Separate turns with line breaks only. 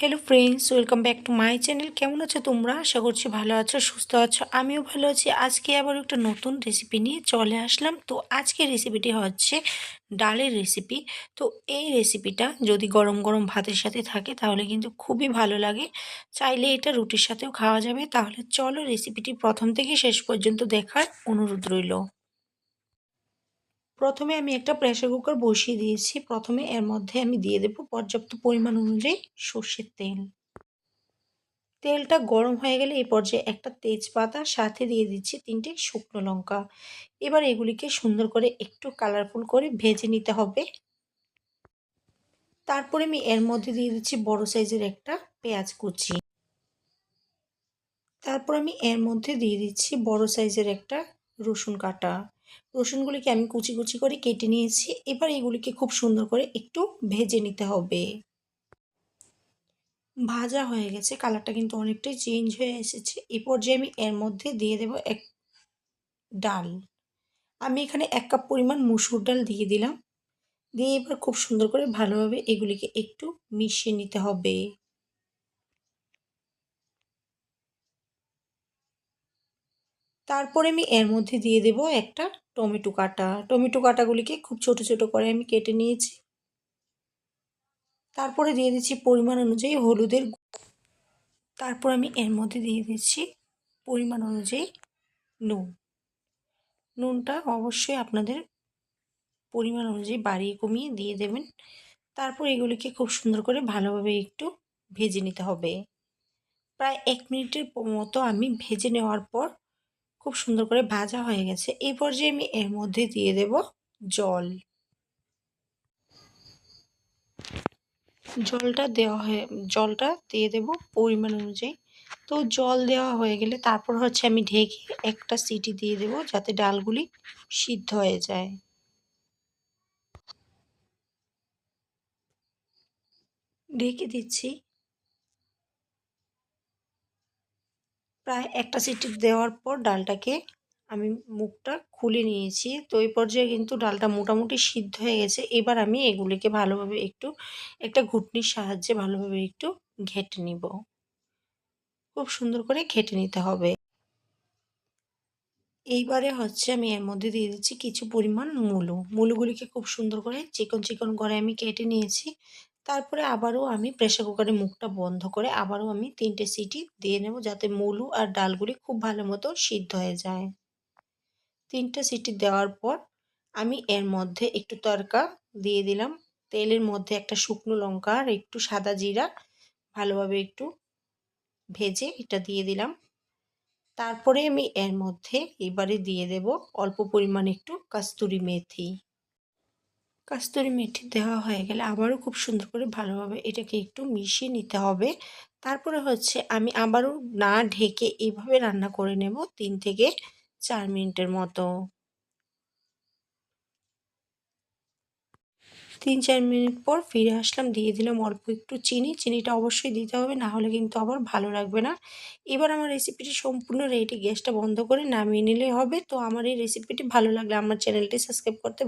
Hello friends, welcome back to my channel. কেমন আছো তোমরা? আশা করছি ভালো আছো, সুস্থ আছো। আমিও ভালো আছি। আজকে আবার একটা নতুন রেসিপি নিয়ে চলে আসলাম। তো আজকের রেসিপিটি হচ্ছে ডালের রেসিপি। তো এই রেসিপিটা যদি গরম গরম ভাতের সাথে থাকে তাহলে কিন্তু খুবই ভালো লাগে। চাইলে এটা রুটির সাথেও খাওয়া যাবে। তাহলে চলো রেসিপিটি প্রথম থেকে শেষ পর্যন্ত দেখার অনুরোধ রইল। প্রথমে আমি একটা প্রেসার কুকার বসিয়ে দিয়েছি। প্রথমে এর মধ্যে আমি দিয়ে দেব পর্যাপ্ত পরিমাণ অনুযায়ী সর্ষের তেল। তেলটা গরম হয়ে গেলে এই পর্যায়ে একটা তেজপাতা, সাথে দিয়ে দিচ্ছি 3টে শুকনো লঙ্কা। এবার এগুলিকে সুন্দর করে একটু কালারফুল করে ভেজে নিতে হবে। তারপরে আমি এর মধ্যে দিয়ে দিচ্ছি বড় সাইজের একটা পেঁয়াজ কুচি। তারপর আমি এর মধ্যে দিয়ে দিচ্ছি বড় সাইজের একটা রসুন কাটা। রসুনগুলিকে আমি কুচি কুচি করে কেটে নিয়েছি। এবার এগুলিকে খুব সুন্দর করে একটু ভেজে নিতে হবে। ভাজা হয়ে গেছে, কালারটা কিন্তু অনেকটাই চেঞ্জ হয়ে এসেছে। এই পর্যায়ে আমি এর মধ্যে দিয়ে দেব ডাল। আমি এখানে 1 কাপ পরিমাণ মুসুর ডাল দিয়ে দিলাম। দিয়ে এবার খুব সুন্দর করে ভালোভাবে এগুলিকে একটু মিশিয়ে নিতে হবে। তারপরে আমি এর মধ্যে দিয়ে দেব একটা টমেটো কাটা। টমেটো কাটাগুলিকে খুব ছোট ছোট করে আমি কেটে নিয়েছি। তারপরে দিয়ে দিচ্ছি পরিমাণ অনুযায়ী হলুদের তারপর আমি এর মধ্যে দিয়ে দিচ্ছি পরিমাণ অনুযায়ী নুন। নুনটা অবশ্যই আপনাদের পরিমাণ অনুযায়ী বাড়িয়ে কমিয়ে দিয়ে দেবেন। তারপর এগুলিকে খুব সুন্দর করে ভালোভাবে একটু ভেজে নিতে হবে। প্রায় 1 মিনিটের মতো আমি ভেজে নেওয়ার পর খুব সুন্দর করে ভাজা হয়ে গেছে। এই পর্যায়ে আমি এর মধ্যে দিয়ে দেব জল। জলটা দিয়ে দেব পরিমাণ অনুযায়ী। তো জল দেওয়া হয়ে গেলে তারপর হচ্ছে আমি ঢেকে একটা সিটি দিয়ে দেব যাতে ডালগুলি সিদ্ধ হয়ে যায়। ঢেকে দিচ্ছি। প্রায় একটা সিটি দেওয়ার পর ডালটাকে আমি মুখটা খুলে নিয়েছি। তো এই পর্যায়ে কিন্তু ডালটা মোটামুটি সিদ্ধ হয়ে গেছে। এবার আমি এগুলিকে ভালোভাবে একটু একটা ঘুটনির সাহায্যে ভালোভাবে একটু ঘেঁটে নিব। খুব সুন্দর করে ঘেঁটে নিতে হবে। এইবারে হচ্ছে আমি এর মধ্যে দিয়ে দিচ্ছি কিছু পরিমাণ মূলো। মূলোগুলিকে খুব সুন্দর করে চিকন চিকন করে আমি কেটে নিয়েছি। তারপরে আবারও আমি প্রেসার কুকারের মুখটা বন্ধ করে আবারও আমি 3টে সিটি দিয়ে নেব যাতে মূলো আর ডালগুলি খুব ভালো মতো সিদ্ধ হয়ে যায়। 3টে সিটি দেওয়ার পর আমি এর মধ্যে একটু তড়কা দিয়ে দিলাম। তেলের মধ্যে একটা শুকনো লঙ্কা আর একটু সাদা জিরা ভালোভাবে একটু ভেজে এটা দিয়ে দিলাম। তারপরে আমি এর মধ্যে এবারে দিয়ে দেব অল্প পরিমাণ একটু কাস্তুরি মেথি। কাস্তুরি মেথি দেওয়া হয়ে গেলে আবারও খুব সুন্দর করে ভালোভাবে এটাকে একটু মিশিয়ে নিতে হবে। তারপরে হচ্ছে আমি আবারও না ঢেকে এইভাবে রান্না করে নেব 3 থেকে 4 মিনিটের মতো। 3-4 মিনিট পর ফিরে আসলাম, দিয়ে দিলাম অল্প একটু চিনি। চিনিটা অবশ্যই দিতে হবে, না হলে কিন্তু আবার ভালো লাগবে না। এবার আমার রেসিপিটি সম্পূর্ণ রেডি। গ্যাসটা বন্ধ করে নামিয়ে নিলেই হবে। তো আমার এই রেসিপিটি ভালো লাগলে আমার চ্যানেলটি সাবস্ক্রাইব করতে